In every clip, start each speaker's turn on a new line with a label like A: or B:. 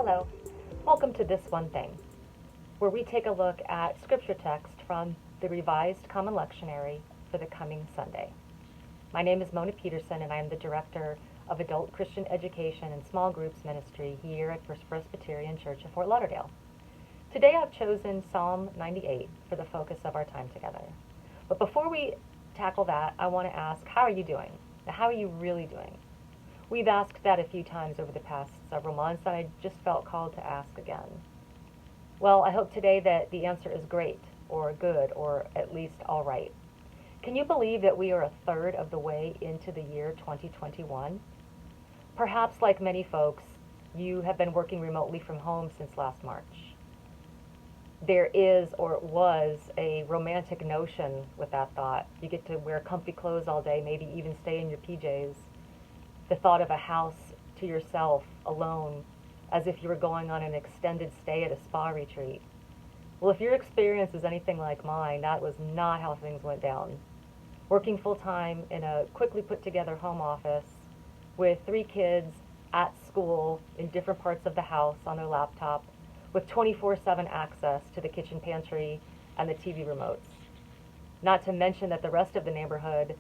A: Hello, welcome to This One Thing, where we take a look at scripture text from the Revised Common Lectionary for the coming Sunday. My name is Mona Petersen, and I am the Director of Adult Christian Education and Small Groups Ministry here at First Presbyterian Church of Fort Lauderdale. Today I've chosen Psalm 98 for the focus of our time together. But before we tackle that, I want to ask, how are you doing? Now, how are you really doing? We've asked that a few times over the past several months, and I just felt called to ask again. Well, I hope today that the answer is great, or good, or at least all right. Can you believe that we are a third of the way into the year 2021? Perhaps, like many folks, you have been working remotely from home since last March. There is, or was, a romantic notion with that thought. You get to wear comfy clothes all day, maybe even stay in your PJs. The thought of a house to yourself, alone, as if you were going on an extended stay at a spa retreat. Well, if your experience is anything like mine, that was not how things went down. Working full-time in a quickly put-together home office with 3 kids at school in different parts of the house on their laptop with 24/7 access to the kitchen pantry and the TV remotes. Not to mention that the rest of the neighborhood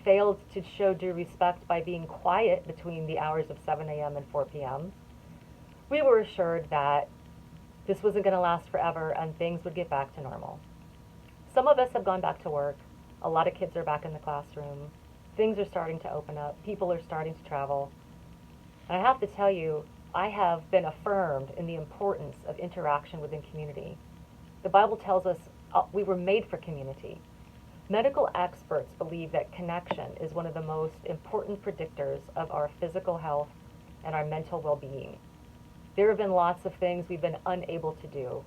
A: failed to show due respect by being quiet between the hours of 7 a.m. and 4 p.m. We were assured that this wasn't going to last forever and things would get back to normal. Some of us have gone back to work. A lot of kids are back in the classroom. Things are starting to open up. People are starting to travel. And I have to tell you, I have been affirmed in the importance of interaction within community. The Bible tells us we were made for community. Medical experts believe that connection is one of the most important predictors of our physical health and our mental well-being. There have been lots of things we've been unable to do,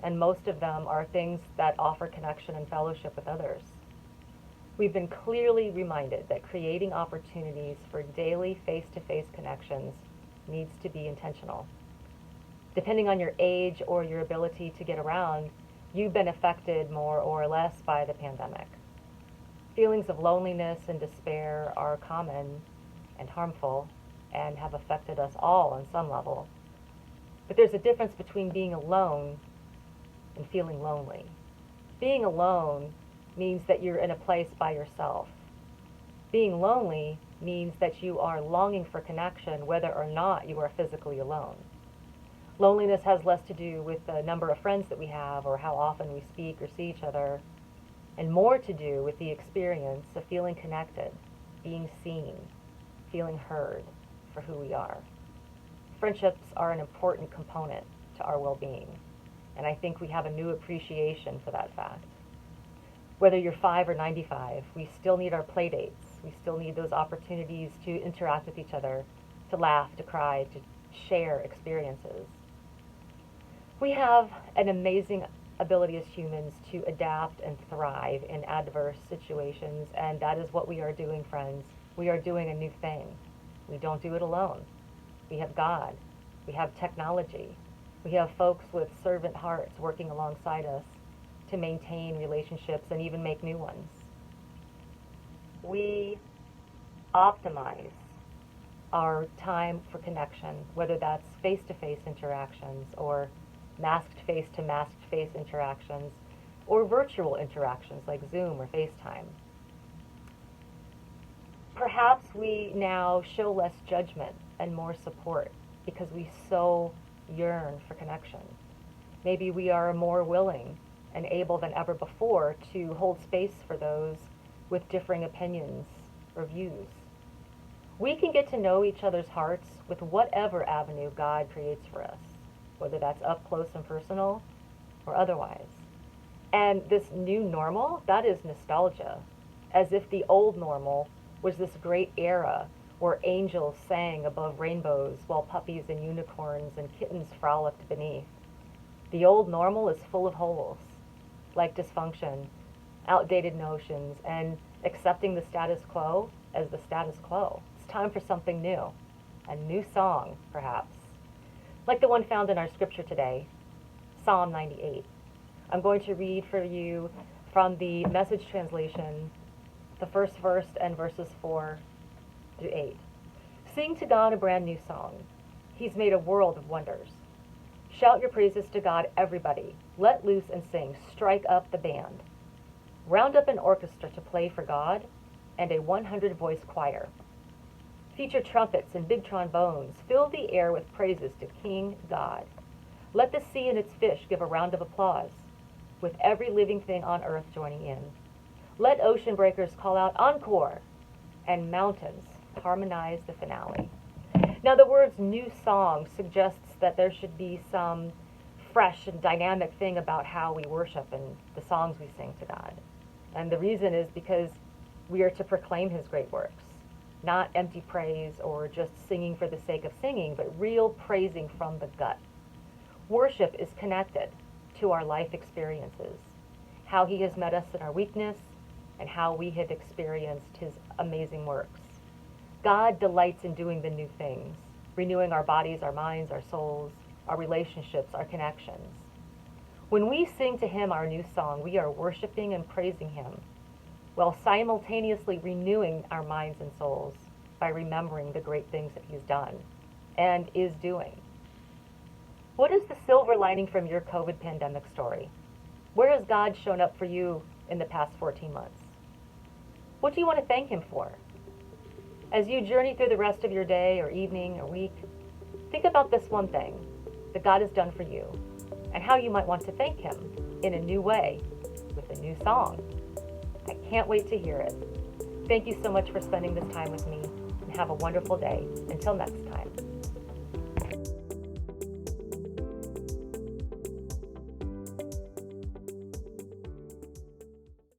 A: and most of them are things that offer connection and fellowship with others. We've been clearly reminded that creating opportunities for daily face-to-face connections needs to be intentional. Depending on your age or your ability to get around, you've been affected more or less by the pandemic. Feelings of loneliness and despair are common and harmful and have affected us all on some level. But there's a difference between being alone and feeling lonely. Being alone means that you're in a place by yourself. Being lonely means that you are longing for connection whether or not you are physically alone. Loneliness has less to do with the number of friends that we have or how often we speak or see each other, and more to do with the experience of feeling connected, being seen, feeling heard for who we are. Friendships are an important component to our well-being, and I think we have a new appreciation for that fact. Whether you're 5 or 95, we still need our play dates. We still need those opportunities to interact with each other, to laugh, to cry, to share experiences. We have an amazing ability as humans to adapt and thrive in adverse situations, and that is what we are doing, friends. We are doing a new thing. We don't do it alone. We have God. We have technology. We have folks with servant hearts working alongside us to maintain relationships and even make new ones. We optimize our time for connection, whether that's face-to-face interactions or masked face-to-masked face interactions, or virtual interactions like Zoom or FaceTime. Perhaps we now show less judgment and more support because we so yearn for connection. Maybe we are more willing and able than ever before to hold space for those with differing opinions or views. We can get to know each other's hearts with whatever avenue God creates for us, whether that's up close and personal or otherwise. And this new normal, that is nostalgia, as if the old normal was this great era where angels sang above rainbows while puppies and unicorns and kittens frolicked beneath. The old normal is full of holes, like dysfunction, outdated notions, and accepting the status quo as the status quo. It's time for something new, a new song, perhaps, like the one found in our scripture today, Psalm 98. I'm going to read for you from the Message translation, the first verse and verses 4 through 8. Sing to God a brand new song. He's made a world of wonders. Shout your praises to God, everybody. Let loose and sing. Strike up the band. Round up an orchestra to play for God and a 100-voice choir. Feature trumpets and big trombones. Fill the air with praises to King God. Let the sea and its fish give a round of applause, with every living thing on earth joining in. Let ocean breakers call out encore, and mountains harmonize the finale. Now, the words new song suggests that there should be some fresh and dynamic thing about how we worship and the songs we sing to God. And the reason is because we are to proclaim his great works, not empty praise or just singing for the sake of singing, but real praising from the gut. Worship is connected to our life experiences, how he has met us in our weakness, and how we have experienced his amazing works. God delights in doing the new things, renewing our bodies, our minds, our souls, our relationships, our connections. When we sing to him our new song, we are worshiping and praising him, while simultaneously renewing our minds and souls by remembering the great things that he's done and is doing. What is the silver lining from your COVID pandemic story? Where has God shown up for you in the past 14 months? What do you want to thank him for? As you journey through the rest of your day or evening or week, think about this one thing that God has done for you and how you might want to thank him in a new way with a new song. I can't wait to hear it. Thank you so much for spending this time with me, and have a wonderful day. Until next time.